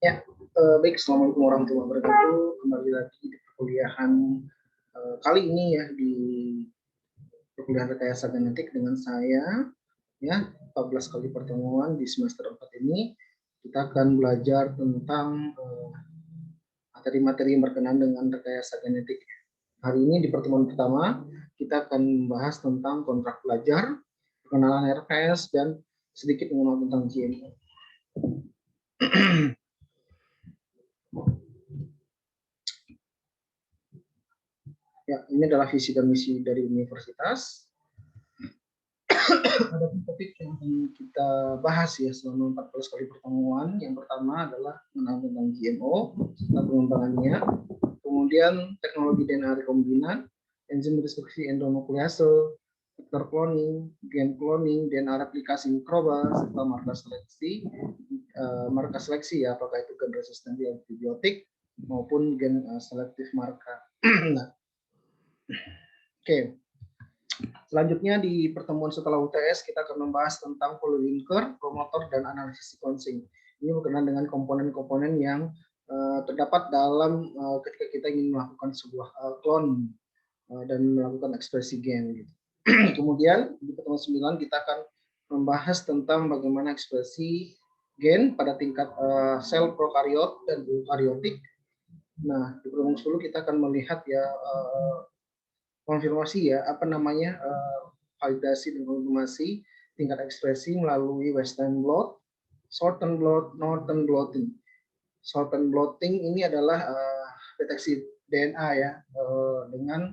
Ya, baik. Assalamualaikum warahmatullahi wabarakatuh. Kembali lagi di perkuliahan kali ini ya di perkuliahan rekayasa genetik dengan saya ya 14 kali pertemuan di semester 4 ini kita akan belajar tentang materi-materi yang berkenaan dengan rekayasa genetik. Hari ini di pertemuan pertama kita akan membahas tentang kontrak belajar, pengenalan RKS dan sedikit mengenal tentang GMO. Ya, ini adalah visi dan misi dari universitas. Ada topik yang akan kita bahas ya selama 14 kali pertemuan. Yang pertama adalah mengenal tentang GMO, serta pengembangannya. Kemudian teknologi DNA rekombinan, enzim restriksi endonuklease, vektor cloning, gen cloning, DNA replikasi mikroba, serta marka seleksi ya, apakah itu gen resistensi antibiotik maupun gen selektif marka. Nah, oke. Selanjutnya di pertemuan setelah UTS kita akan membahas tentang polylinker, promotor, dan analisis sequencing. Ini berkenaan dengan komponen-komponen yang terdapat dalam ketika kita ingin melakukan sebuah clone dan melakukan ekspresi gen. Gitu. Kemudian di pertemuan 9 kita akan membahas tentang bagaimana ekspresi gen pada tingkat sel prokariot dan eukariotik. Nah, di pertemuan 10 kita akan melihat ya konfirmasi ya apa namanya validasi dan konfirmasi tingkat ekspresi melalui Western blot, Shorten blot, Northern blotting. Shorten blotting ini adalah deteksi DNA ya dengan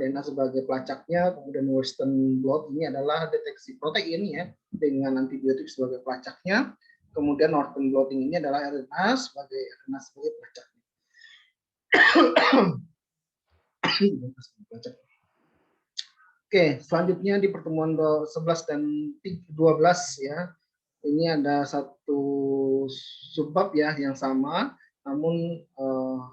DNA sebagai pelacaknya, kemudian Western blot ini adalah deteksi protein ya dengan antibiotik sebagai pelacaknya, kemudian Northern blotting ini adalah RNA sebagai pelacaknya. Oke, selanjutnya di pertemuan 11 dan 12 ya. Ini ada satu subbab ya yang sama, namun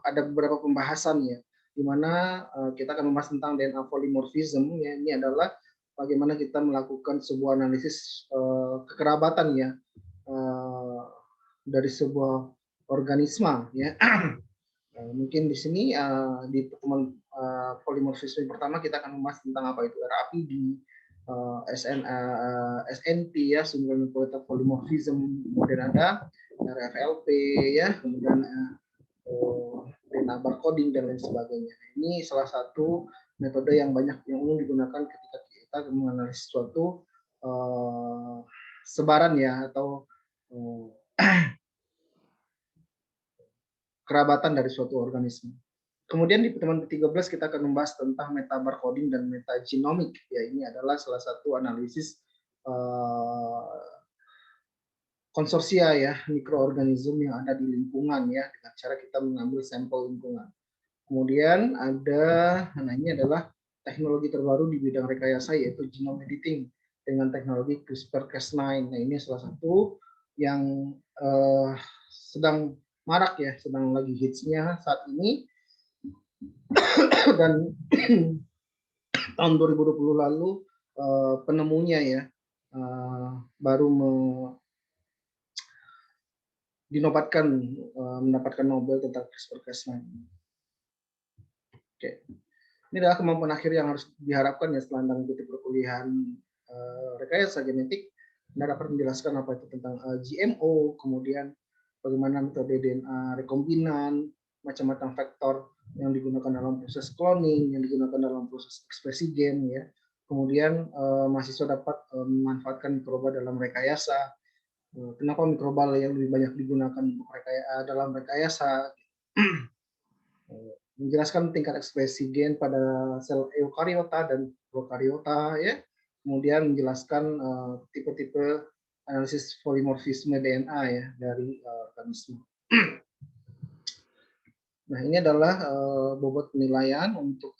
ada beberapa pembahasan ya, di mana kita akan membahas tentang DNA polymorphism ya. Ini adalah bagaimana kita melakukan sebuah analisis kekerabatan ya dari sebuah organisme ya. Mungkin di sini di pertemuan polimorfisme pertama kita akan membahas tentang apa itu RAPD, SNP ya, single nucleotide polymorphism, kemudian ada RFLP ya, kemudian DNA barcoding dan lain sebagainya. Ini salah satu metode yang banyak yang umum digunakan ketika kita menganalisis suatu sebaran ya atau kerabatan dari suatu organisme. Kemudian di pertemuan ke-13 kita akan membahas tentang metabarcoding dan metagenomic. Ya, ini adalah salah satu analisis konsorsia ya mikroorganisme yang ada di lingkungan ya dengan cara kita mengambil sampel lingkungan. Kemudian ada, nah ini adalah teknologi terbaru di bidang rekayasa yaitu genome editing dengan teknologi CRISPR-Cas9. Nah ini salah satu yang sedang marak ya, sedang lagi hitsnya saat ini. Dan tahun 2020 lalu penemunya ya baru dinobatkan mendapatkan Nobel tentang CRISPR-Cas9. Oke. Ini adalah kemampuan akhir yang harus diharapkan ya setelah mengikuti perkuliahan rekayasa genetik. Anda dapat menjelaskan apa itu tentang GMO, kemudian bagaimana metode DNA rekombinan, macam-macam faktor yang digunakan dalam proses cloning, yang digunakan dalam proses ekspresi gen ya. Kemudian mahasiswa dapat memanfaatkan mikroba dalam rekayasa. Kenapa mikroba yang lebih banyak digunakan dalam rekayasa? Menjelaskan tingkat ekspresi gen pada sel eukariota dan prokariota ya. Kemudian menjelaskan tipe-tipe analisis polimorfisme DNA ya dari organisme. Nah, ini adalah bobot penilaian untuk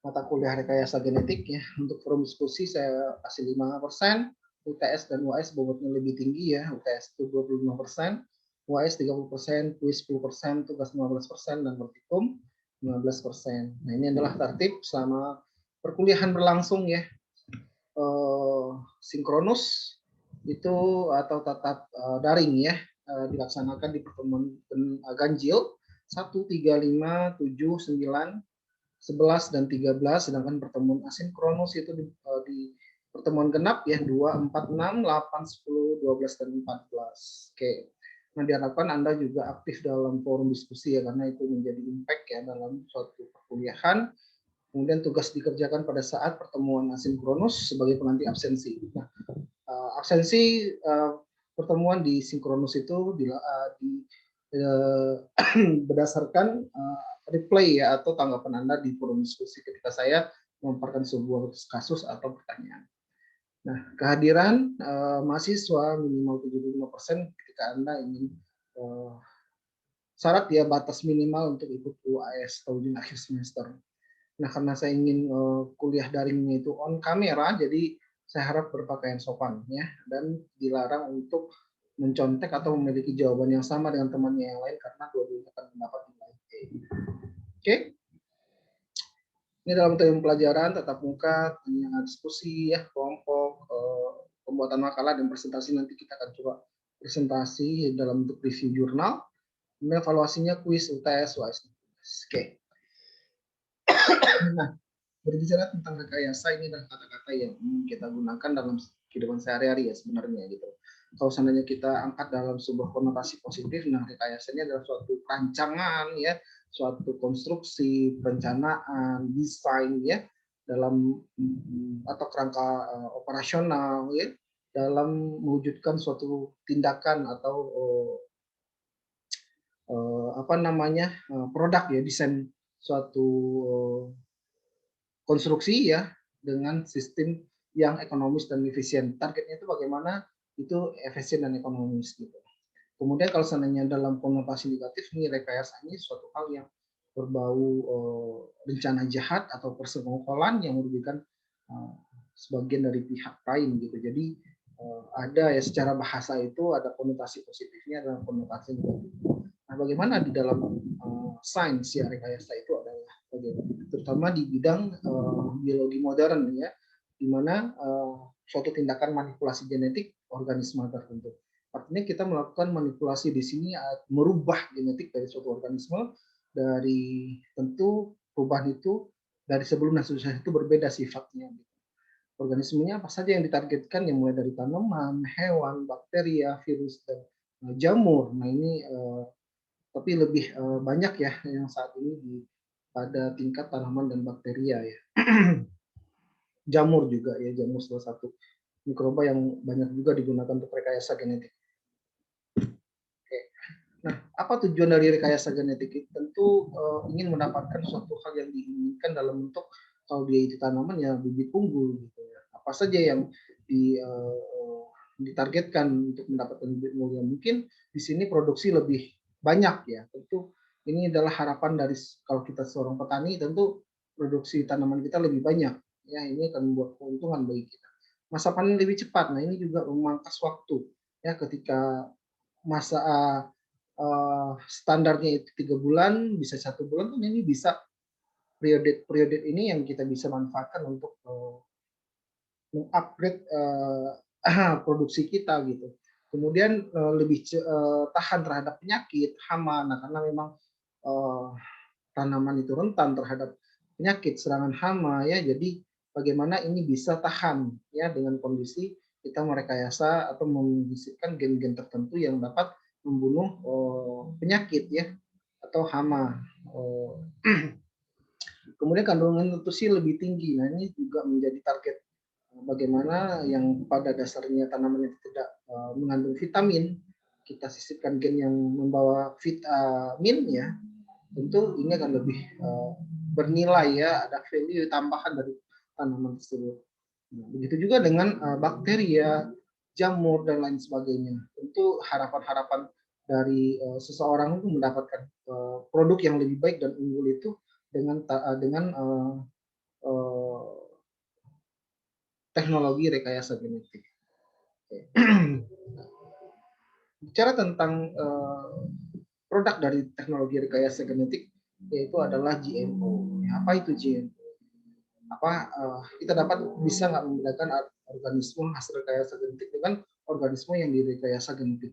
mata kuliah rekayasa genetik ya. Untuk forum diskusi saya kasih 5%, UTS dan UAS bobotnya lebih tinggi ya. UTS itu 25%, UAS 30%, kuis 10%, tugas 15%, dan praktikum 15%. Nah, ini adalah tertib selama perkuliahan berlangsung ya. Sinkronus itu atau tatap daring ya. dilaksanakan di pertemuan ganjil 1, 3, 5, 7, 9, 11 dan 13, sedangkan pertemuan asinkronus itu di pertemuan genap ya 2, 4, 6, 8, 10, 12 dan 14. Oke. Nah, diharapkan Anda juga aktif dalam forum diskusi ya, karena itu menjadi impact ya dalam suatu perkuliahan. Kemudian tugas dikerjakan pada saat pertemuan asinkronus sebagai pengganti absensi. Nah, absensi pertemuan di sinkronus itu berdasarkan replay ya atau tanggapan Anda di forum diskusi ketika saya memaparkan sebuah kasus atau pertanyaan. Nah, kehadiran mahasiswa minimal 75% ketika Anda ingin syarat ya batas minimal untuk ikut UAS atau ujian akhir semester. Nah, karena saya ingin kuliah daringnya itu on kamera, jadi saya harap berpakaian sopan ya dan dilarang untuk mencontek atau memiliki jawaban yang sama dengan temannya yang lain karena dua-duanya akan mendapat nilai E. Oke. Ini dalam tema pelajaran tatap muka, diskusi ya, kelompok, pembuatan makalah dan presentasi. Nanti kita akan coba presentasi dalam bentuk review jurnal. Kemudian evaluasinya kuis, UTS, UAS. Oke. Nah, berbicara tentang rekayasa, ini adalah kata-kata yang kita gunakan dalam kehidupan sehari-hari ya sebenarnya gitu. Kalau seandainya kita angkat dalam sebuah konotasi positif, nah rekayasa ini adalah suatu rancangan ya, suatu konstruksi, perencanaan, desain ya dalam atau kerangka operasional ya dalam mewujudkan suatu tindakan atau produk ya, desain suatu konstruksi ya dengan sistem yang ekonomis dan efisien. Targetnya itu bagaimana itu efisien dan ekonomis gitu. Kemudian kalau seandainya dalam konotasi negatif, ini rekayasa ini suatu hal yang berbau rencana jahat atau persekongkolan yang merugikan sebagian dari pihak lain gitu. Jadi ada ya secara bahasa itu ada konotasi positifnya dan konotasi negatif. Nah, bagaimana di dalam sains ya rekayasa itu adalah terutama di bidang biologi modern ya, di mana suatu tindakan manipulasi genetik organisme tertentu. Artinya kita melakukan manipulasi di sini merubah genetik dari suatu organisme dari tentu perubahan itu dari sebelum dan sesudah itu berbeda sifatnya. Organismenya apa saja yang ditargetkan yang mulai dari tanaman, hewan, bakteri, virus dan jamur. Nah ini tapi lebih banyak ya yang saat ini pada tingkat tanaman dan bakteria ya. Jamur juga ya, jamur salah satu mikroba yang banyak juga digunakan untuk rekayasa genetik. Oke. Nah, apa tujuan dari rekayasa genetik? Tentu ingin mendapatkan suatu hal yang diinginkan dalam bentuk kalau dia itu tanaman ya bibit unggul gitu ya. Apa saja yang ditargetkan untuk mendapatkan bibit unggul yang mungkin di sini produksi lebih banyak ya. Tentu ini adalah harapan dari kalau kita seorang petani tentu produksi tanaman kita lebih banyak ya, ini akan membuat keuntungan bagi kita. Masa panen lebih cepat. Nah, ini juga memangkas waktu ya ketika masa standarnya itu 3 bulan bisa 1 bulan kan ini bisa periode ini yang kita bisa manfaatkan untuk mengupgrade produksi kita gitu. Kemudian lebih tahan terhadap penyakit, hama. Nah, karena memang tanaman itu rentan terhadap penyakit serangan hama ya. Jadi bagaimana ini bisa tahan ya dengan kondisi kita merekayasa atau membisikkan gen-gen tertentu yang dapat membunuh penyakit ya atau hama. Kemudian kandungan nutrisi lebih tinggi. Nah, ini juga menjadi target bagaimana yang pada dasarnya tanaman yang tidak mengandung vitamin, kita sisipkan gen yang membawa vitamin ya, tentu ini akan lebih bernilai ya, ada value tambahan dari tanaman tersebut. Nah, begitu juga dengan bakteria, jamur dan lain sebagainya. Tentu harapan-harapan dari seseorang itu mendapatkan produk yang lebih baik dan unggul itu dengan teknologi rekayasa genetik. Bicara tentang produk dari teknologi rekayasa genetik yaitu adalah GMO. Apa itu GMO? Kita dapat bisa nggak membedakan organisme hasil rekayasa genetik dengan organisme yang direkayasa genetik?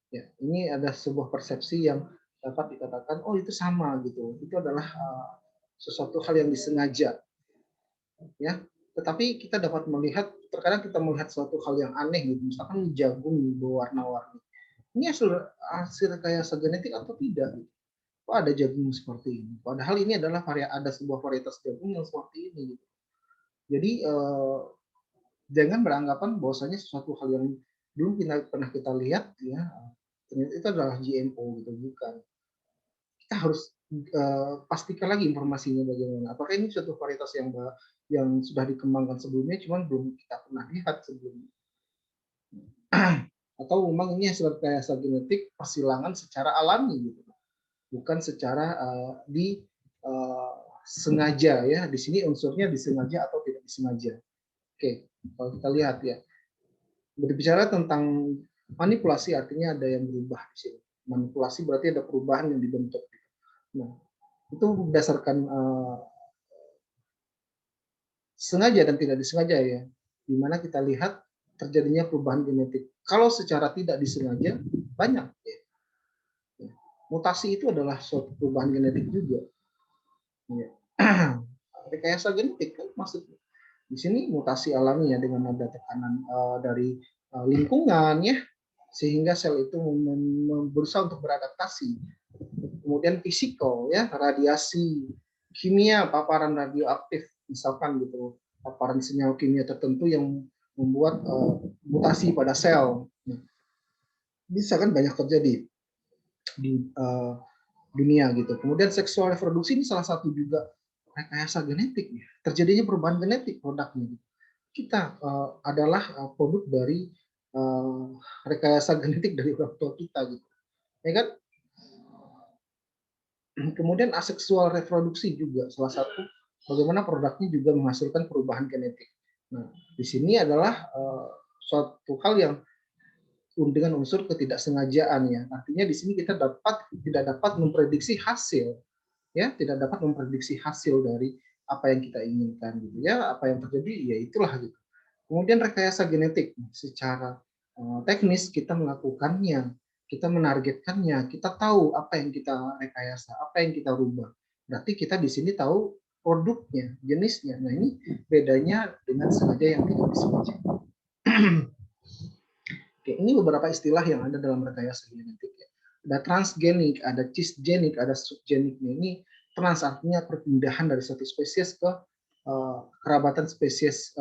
Ya, ini ada sebuah persepsi yang dapat dikatakan, oh itu sama gitu. Itu adalah sesuatu hal yang disengaja, ya. Tetapi kita dapat melihat, terkadang kita melihat suatu hal yang aneh gitu, misalkan jagung berwarna-warni. Ini hasil rekayasa genetik atau tidak? Gitu. Kok ada jagung seperti ini? Padahal ini adalah ada sebuah varietas jagung yang seperti ini. Gitu. Jadi jangan beranggapan bahwasanya sesuatu hal yang belum pernah kita lihat, ya ternyata itu adalah GMO gitu, bukan. Kita harus pastikan lagi informasinya bagaimana. Apakah ini suatu varietas yang sudah dikembangkan sebelumnya, cuman belum kita pernah lihat sebelumnya. Atau memang ini hasil rekayasa genetik persilangan secara alami gitu, bukan secara sengaja ya. Di sini unsurnya disengaja atau tidak disengaja. Oke, kalau kita lihat ya, berbicara tentang manipulasi artinya ada yang berubah di sini. Manipulasi berarti ada perubahan yang dibentuk. Nah, itu berdasarkan sengaja dan tidak disengaja ya, di mana kita lihat terjadinya perubahan genetik. Kalau secara tidak disengaja banyak ya. Mutasi itu adalah suatu perubahan genetik juga. Ya. Rekayasa genetik kan maksudnya. Di sini mutasi alami ya, dengan ada tekanan dari lingkungan ya, sehingga sel itu berusaha untuk beradaptasi. Kemudian fisikal ya, radiasi, kimia, paparan radioaktif misalkan gitu, paparan senyawa kimia tertentu yang membuat mutasi pada sel. Nah, bisa kan banyak terjadi di dunia gitu. Kemudian seksual reproduksi ini salah satu juga rekayasa genetik ya. Terjadinya perubahan genetik produknya. Kita adalah produk dari rekayasa genetik dari orang tua kita gitu. Ya kan? Kemudian aseksual reproduksi juga salah satu bagaimana produknya juga menghasilkan perubahan genetik. Nah, di sini adalah suatu hal yang dengan unsur ketidaksengajaan ya. Artinya di sini kita tidak dapat memprediksi hasil, ya, tidak dapat memprediksi hasil dari apa yang kita inginkan gitu ya. Apa yang terjadi ya itulah gitu. Kemudian rekayasa genetik secara teknis kita melakukannya, kita menargetkannya, kita tahu apa yang kita rekayasa, apa yang kita rubah. Berarti kita di sini tahu produknya, jenisnya. Nah, ini bedanya dengan sengaja yang tidak disengaja. Oke, ini beberapa istilah yang ada dalam rekayasa genetik ya. Ada transgenik, ada cisgenik, ada subgenik. Ini trans artinya perpindahan dari satu spesies ke kerabatan spesies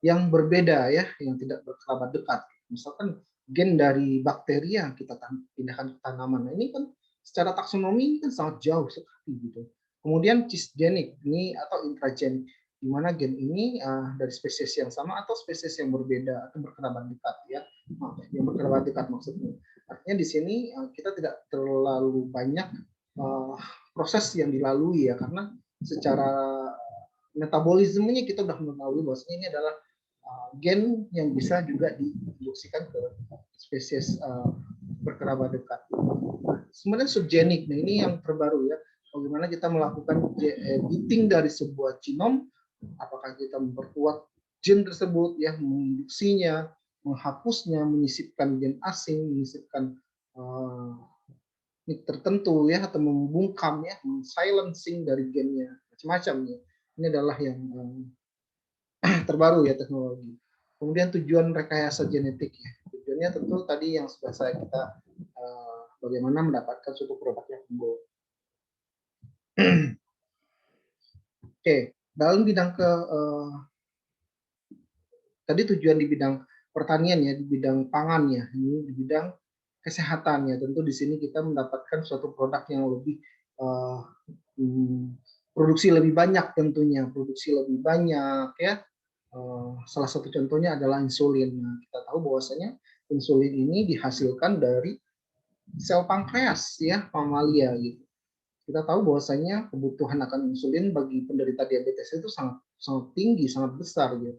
yang berbeda ya, yang tidak berkerabat dekat. Misalkan gen dari bakteri yang kita pindahkan ke tanaman. Nah, ini kan secara taksonomi ini kan sangat jauh sekali gitu. Kemudian cisgenik ini atau intragenik, di mana gen ini dari spesies yang sama atau spesies yang berbeda atau berkerabat dekat ya, yang berkerabat dekat maksudnya. Artinya di sini kita tidak terlalu banyak proses yang dilalui ya, karena secara metabolismenya kita sudah mengetahui bahwasanya ini adalah gen yang bisa juga diinduksikan ke spesies berkerabat dekat. Sebenarnya subgenik, nah ini yang terbaru ya. Bagaimana kita melakukan editing dari sebuah genom, apakah kita memperkuat gen tersebut ya, menginduksinya, menghapusnya, menyisipkan gen asing, menyisipkan tertentu ya, atau membungkam ya, silencing dari gennya, macam-macam ya. Ini adalah yang terbaru ya teknologi. Kemudian tujuan rekayasa genetik ya. Tujuannya tentu tadi yang sudah kita bagaimana mendapatkan suatu produk yang unggul. Oke, dalam bidang tadi tujuan di bidang pertanian ya, di bidang pangan ya, ini di bidang kesehatan ya. Tentu di sini kita mendapatkan suatu produk yang lebih produksi lebih banyak tentunya, produksi lebih banyak ya. Salah satu contohnya adalah insulin. Nah, kita tahu bahwasanya insulin ini dihasilkan dari sel pankreas ya, mamalia gitu. Kita tahu bahwasanya kebutuhan akan insulin bagi penderita diabetes itu sangat sangat tinggi, sangat besar gitu.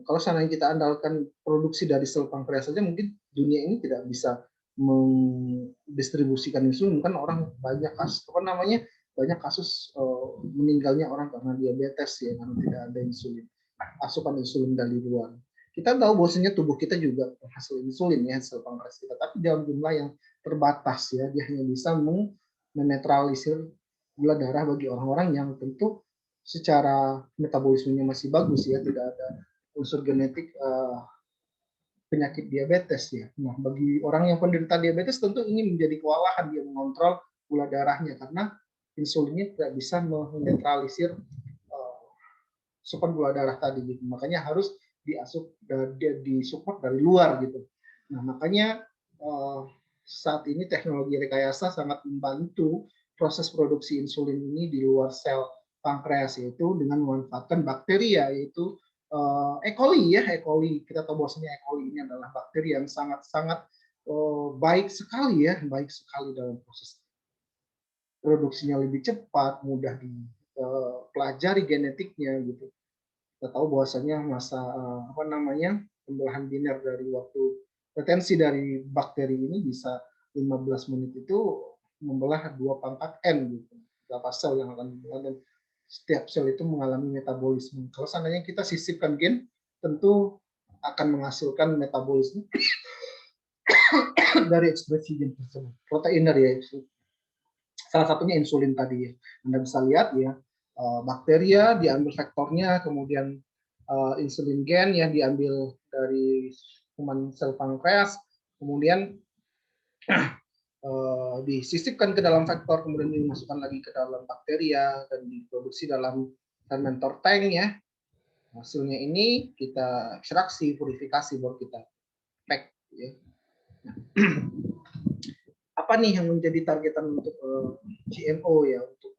Kalau seandainya kita andalkan produksi dari sel pankreas saja, mungkin dunia ini tidak bisa mendistribusikan insulin. Kan orang banyak kasus banyak kasus meninggalnya orang karena diabetes ya, karena tidak ada insulin, asupan insulin dari luar. kita tahu bahwasanya tubuh kita juga menghasil insulin ya, sel pankreas kita, tapi dalam jumlah yang terbatas ya. Dia hanya bisa menetralisir gula darah bagi orang-orang yang tentu secara metabolismenya masih bagus ya, tidak ada unsur genetik penyakit diabetes ya. Nah, bagi orang yang penderita diabetes tentu ini menjadi kewalahan dia mengontrol gula darahnya karena insulinnya tidak bisa menetralisir asupan gula darah tadi gitu. Makanya harus disupport dari luar gitu. Nah, makanya saat ini teknologi rekayasa sangat membantu proses produksi insulin ini di luar sel pankreas, yaitu dengan memanfaatkan bakteri yaitu E. coli ya. E. coli, kita tahu bahwasanya E. coli ini adalah bakteri yang sangat-sangat baik sekali ya, baik sekali dalam proses produksinya lebih cepat, mudah dipelajari genetiknya gitu. Kita tahu bahwasanya masa pembelahan biner dari waktu retensi dari bakteri ini bisa 15 menit itu membelah 2/4 N gitu. Berapa sel yang akan dibelah dan setiap sel itu mengalami metabolisme. Kalau seandainya kita sisipkan gen, tentu akan menghasilkan metabolisme dari ekspresi gen tersebut. Protein dari salah satunya insulin tadi ya. Anda bisa lihat ya, bakteri ya diambil vektornya, kemudian insulin gen yang diambil dari kuman sel pankreas, kemudian disisipkan ke dalam vektor, kemudian dimasukkan lagi ke dalam bakteria dan diproduksi dalam fermentor tank ya. Hasilnya ini kita ekstraksi, purifikasi, baru kita pack ya. Apa nih yang menjadi targetan untuk GMO ya? Untuk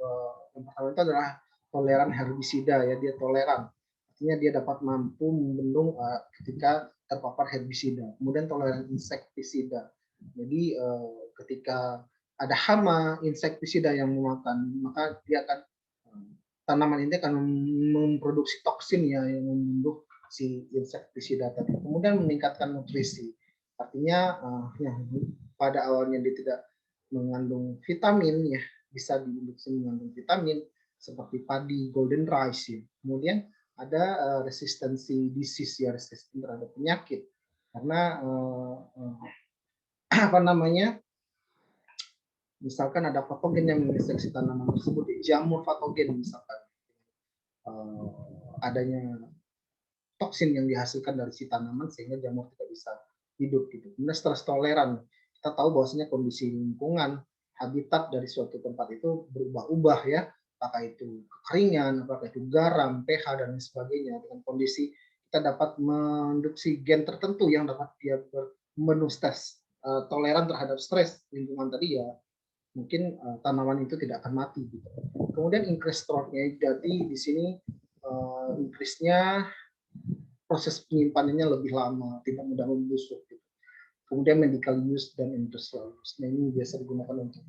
yang pertama itu adalah toleran herbisida ya, dia toleran. Artinya dia dapat mampu membendung ketika terpapar herbisida. Kemudian toleran insektisida. Jadi ketika ada hama insektisida yang memakan, maka dia akan tanaman ini akan memproduksi toksin ya yang membunuh si insektisida tadi. Kemudian meningkatkan nutrisi. Artinya pada awalnya dia tidak mengandung vitamin ya, bisa diinduksi mengandung vitamin seperti padi, golden rice ya. Kemudian ada resistensi disease ya, resisten terhadap penyakit. Karena misalkan ada patogen yang menginfeksi tanaman tersebut, jamur patogen misalkan, adanya toksin yang dihasilkan dari si tanaman sehingga jamur tidak bisa hidup gitu. Kemudian stres toleran, kita tahu bahwasanya kondisi lingkungan, habitat dari suatu tempat itu berubah-ubah ya, apakah itu kekeringan, apakah itu garam, pH dan lain sebagainya. Dengan kondisi kita dapat menduksi gen tertentu yang dapat dia bermenu stres toleran terhadap stres lingkungan tadi ya, mungkin tanaman itu tidak akan mati gitu. Kemudian increase storage, jadi di sini increase-nya proses penyimpanannya lebih lama, tidak mudah membusuk. Gitu. Kemudian medical use dan industrial use. Nah, ini biasa digunakan untuk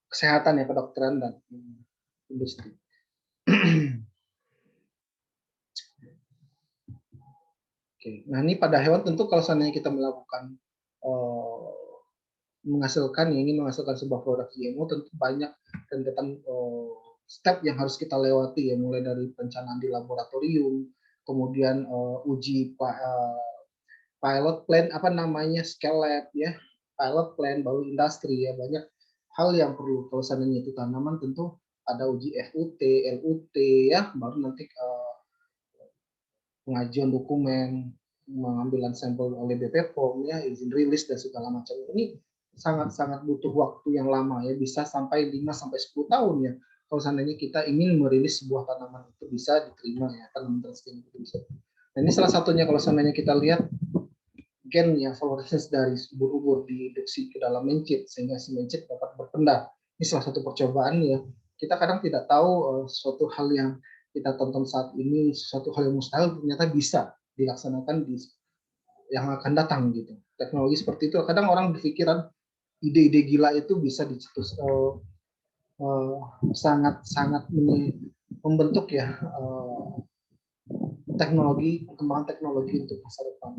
kesehatan ya, kedokteran dan industri. Oke, nah ini pada hewan tentu kalau seandainya kita melakukan ingin menghasilkan sebuah produk GMO, tentu banyak rentetan step yang harus kita lewati ya, mulai dari perencanaan di laboratorium, kemudian uji pilot plan scale lab ya, pilot plan, baru industri ya, banyak hal yang perlu. Kalau seandainya itu tanaman tentu ada uji FUT, LUT ya, baru nanti pengajuan dokumen, pengambilan sampel oleh BPOM ya, izin rilis dan segala macam. Ini sangat-sangat butuh waktu yang lama ya, bisa sampai 5 sampai 10 tahun ya. Kalau seandainya kita ingin merilis sebuah tanaman itu bisa diterima ya, tanaman transgen itu bisa. Nah, ini salah satunya kalau seandainya kita lihat gen yang fluorescence dari ubur-ubur diinduksi ke dalam mencit sehingga si mencit dapat berpenda. Ini salah satu percobaan ya. Kita kadang tidak tahu suatu hal yang kita tonton saat ini, suatu hal yang mustahil ternyata bisa dilaksanakan di yang akan datang gitu. Teknologi seperti itu kadang orang berpikiran ide-ide gila itu bisa dicetus sangat-sangat membentuk ya perkembangan teknologi untuk masa depan.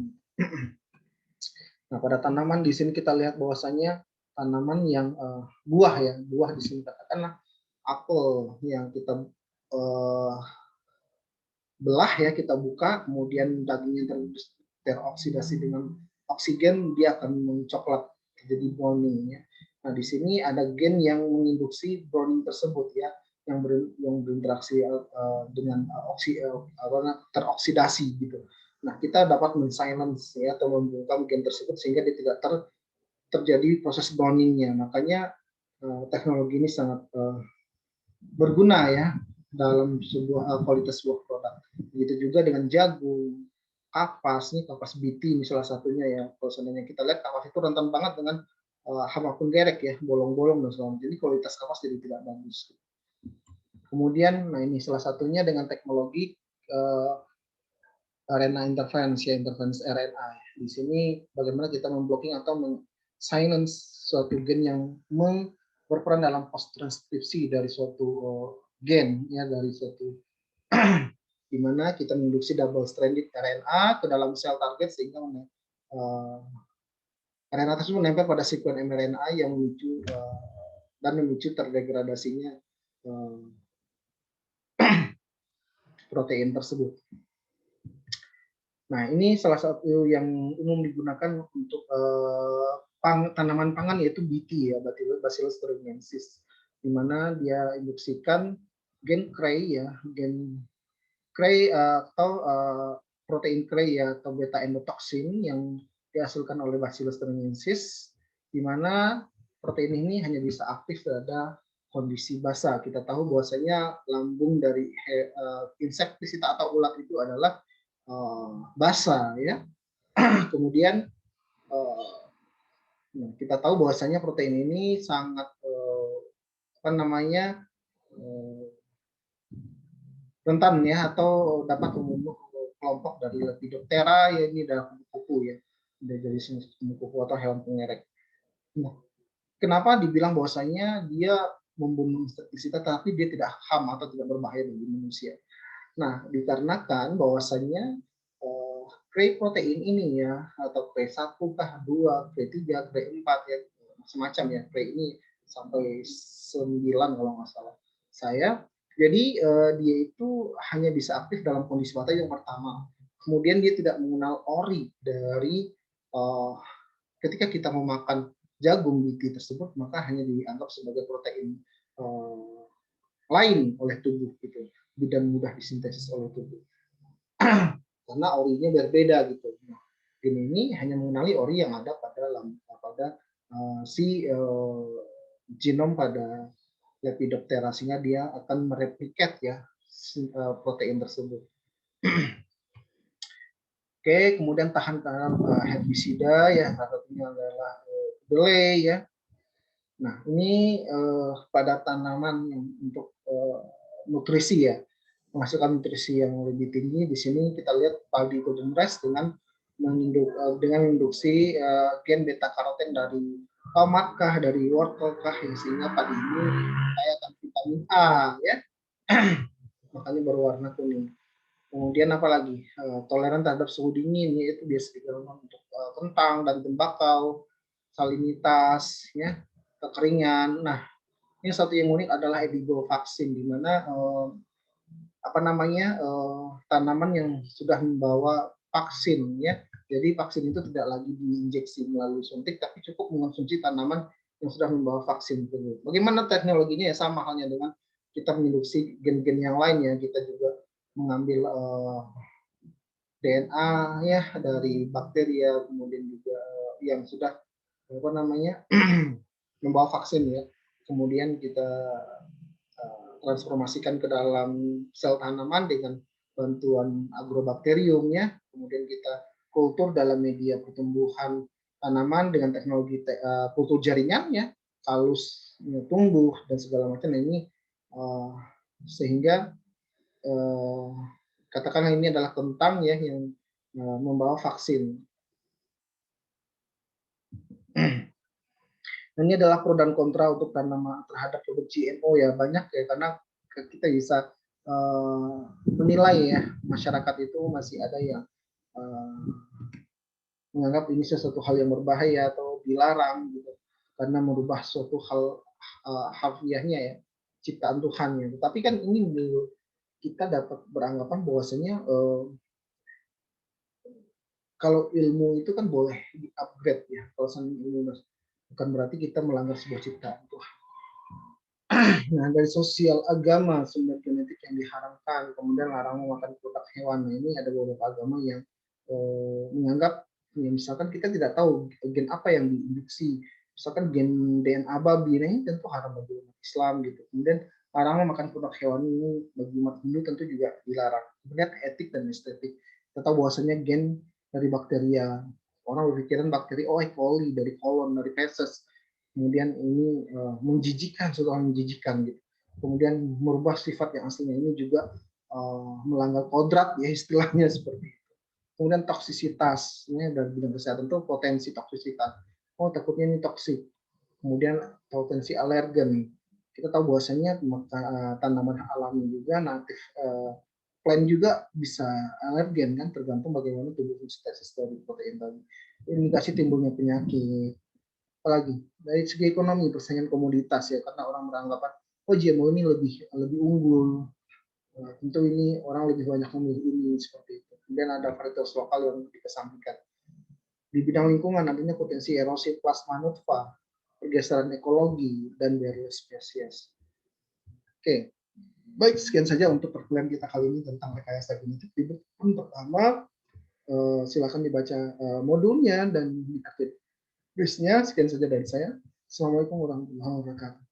Nah, pada tanaman di sini kita lihat bahwasanya tanaman yang buah di sini katakanlah apel yang kita belah ya, kita buka, kemudian dagingnya teroksidasi dengan oksigen, dia akan mencoklat jadi browning ya. Nah, di sini ada gen yang menginduksi browning tersebut ya, yang berinteraksi dengan teroksidasi gitu. Nah, kita dapat men-silence ya, atau membungkam gen tersebut sehingga dia tidak terjadi proses browningnya. Makanya teknologi ini sangat berguna ya dalam sebuah kualitas sebuah produk. Begitu juga dengan jagung, kapas, nih kapas BT ini salah satunya ya. Kalau seandainya kita lihat kapas itu rentan banget dengan hama penggerek ya, bolong-bolong dan sebagainya. Jadi kualitas kapas jadi tidak bagus. Kemudian, nah ini salah satunya dengan teknologi RNA interference ya, interference RNA. Di sini bagaimana kita memblocking atau silence suatu gen yang berperan dalam post transkripsi dari suatu gen ya, dari suatu di mana kita menginduksi double stranded RNA ke dalam sel target sehingga RNA tersebut menempel pada sekuen mRNA yang memicu dan memicu terdegradasinya protein tersebut. Nah, ini salah satu yang umum digunakan untuk tanaman pangan yaitu BT ya, Bacillus thuringiensis, di mana dia induksikan gen CRE ya, gen CRE atau protein CRE ya, atau beta endotoxin yang dihasilkan oleh Bacillus thuringiensis, di mana protein ini hanya bisa aktif pada kondisi basah. Kita tahu bahwasanya lambung dari insektisida atau ulat itu adalah basah ya. Kemudian kita tahu bahwasanya protein ini sangat rentan ya, atau dapat membunuh kelompok dari Lepidoptera ya, ini adalah kupu-kupu ya, dari kupu-kupu atau hewan pengerek. Nah, kenapa dibilang bahwasanya dia membunuh insektisida tapi dia tidak ham atau tidak berbahaya bagi manusia? Nah, dikarenakan bahwasanya CRE protein ini ya, atau CRE1 kah, 2, CRE3, CRE4 ya, semacam ya, CRE ini sampai 9 kalau nggak salah saya. Jadi dia itu hanya bisa aktif dalam kondisi batas yang pertama. Kemudian dia tidak mengenal ori dari ketika kita memakan jagung BT tersebut, maka hanya dianggap sebagai protein lain oleh tubuh gitu, dan mudah disintesis oleh tubuh. Karena orinya berbeda gitu. Nah, gen ini hanya mengenali ori yang ada pada genom pada Lepidoptera, sehingga dia akan mereplikat ya protein tersebut. Oke, kemudian tahan terhadap herbisida ya, salah satunya adalah kedelai ya. Nah, ini pada tanaman yang untuk nutrisi ya, menghasilkan nutrisi yang lebih tinggi. Di sini kita lihat padi golden rice dengan induksi gen beta karoten dari tomat kah, dari wortel kah, sehingga padi ini kaya akan vitamin A ya, makanya berwarna kuning. Kemudian apalagi toleran terhadap suhu dingin, yaitu biasa digunakan untuk kentang dan tembakau, salinitas ya, kekeringan. Nah, ini satu yang unik adalah edible vaksin, di mana tanaman yang sudah membawa vaksin ya. Jadi vaksin itu tidak lagi diinjeksi melalui suntik, tapi cukup mengonsumsi tanaman yang sudah membawa vaksin tersebut. Bagaimana teknologinya ya, sama halnya dengan kita menginduksi gen-gen yang lain ya. Kita juga mengambil DNA ya dari bakteri ya, kemudian juga yang sudah membawa vaksin ya. Kemudian kita transformasikan ke dalam sel tanaman dengan bantuan agrobakterium ya. Kemudian kita kultur dalam media pertumbuhan tanaman dengan teknologi kultur jaringan ya, kalusnya tumbuh dan segala macam. Ini sehingga katakanlah ini adalah kentang ya yang membawa vaksin. Ini adalah pro dan kontra untuk tanaman terhadap produk GMO ya, banyak ya, karena kita bisa menilai ya, masyarakat itu masih ada yang menganggap ini sesuatu hal yang berbahaya atau dilarang gitu, karena merubah suatu hal harfiahnya ya, ciptaan Tuhan ya. Tapi kan ini kita dapat beranggapan bahwasanya kalau ilmu itu kan boleh di-upgrade ya, kalau ilmu bukan berarti kita melanggar sebuah ciptaan Tuhan. Nah, dari sosial agama sumber genetik yang diharamkan, kemudian larang memakan produk hewan. Nah, ini ada beberapa agama yang menganggap ya misalkan kita tidak tahu gen apa yang diinduksi. Misalkan gen DNA babi, nah ini tentu haram bagi umat Islam gitu. Kemudian larang memakan produk hewan ini bagi umat Hindu tentu juga dilarang. Kemudian etik dan estetik. Kita tahu bahwasanya gen dari bakteria. Orang berpikiran bakteri, oh E. coli, dari kolon, dari feses. Kemudian ini menjijikan, suatu hal menjijikan gitu. Kemudian merubah sifat yang aslinya ini juga melanggar kodrat ya istilahnya seperti itu. Kemudian toksisitas, ini dari bidang kesehatan itu potensi toksisitas. Oh takutnya ini toksik. Kemudian potensi alergen. Kita tahu bahwasanya tanaman alami juga natif plant juga bisa alergen kan tergantung bagaimana tubuh sintesis dari protein tadi. Indikasi timbulnya penyakit. Apalagi dari segi ekonomi persaingan komoditas ya karena orang beranggapan oh GMO ini lebih lebih unggul. Nah, tentu ini orang lebih banyak memilih ini seperti itu. Kemudian ada varietas lokal yang dikesampingkan. Di bidang lingkungan adanya potensi erosi plasma nutfah, pergeseran ekologi, dan barrier spesies. Oke, baik sekian saja untuk perkuliahan kita kali ini tentang rekayasa genetik. Di buku pertama, silakan dibaca modulnya dan diaktifnya. Sekian saja dari saya. Assalamualaikum warahmatullahi wabarakatuh.